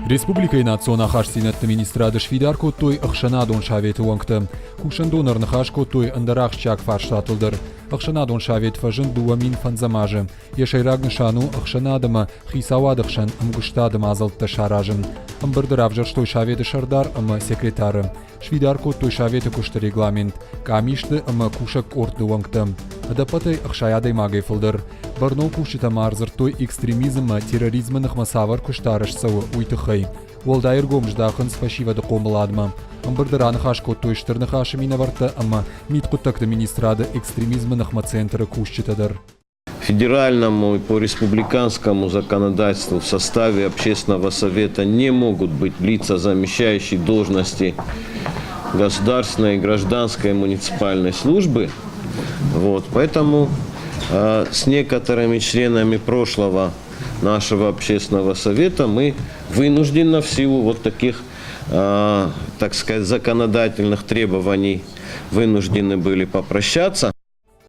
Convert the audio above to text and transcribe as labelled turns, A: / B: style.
A: Республика инациона хашсинат министрада швидарку той ахшанадон шавет уангта. Кушандонар нахашко той андарах чак фарштатылдыр. Ахшанадон шавет фажын дуамин фанзамажы. Ешайраг нышану ахшанадама хисавадахшан амгуштадам азалтта шаражын. Амбырдыравжар той шавет шардар ама секретары. Швидарку той шавет кушты регламент. Камишты ама кушак орт дуангта. Адапатай ахшаядай магай фылдыр. Барно кушита марзыр той экстремизма, терроризма нахмасавар куштарыш сау уйтыхай. Волдайр гомждахын спасибо докомладма. Амбырдыран хашко той штырны хашимина варта, ама миткутакта министрада экстремизма нахмацентра кушчитадар.
B: Федеральному и по республиканскому законодательству в составе общественного совета не могут быть лица, замещающие должности государственной, гражданской и муниципальной службы. Поэтому с некоторыми членами прошлого нашего общественного совета мы вынуждены в силу таких, так сказать, законодательных требований вынуждены были попрощаться.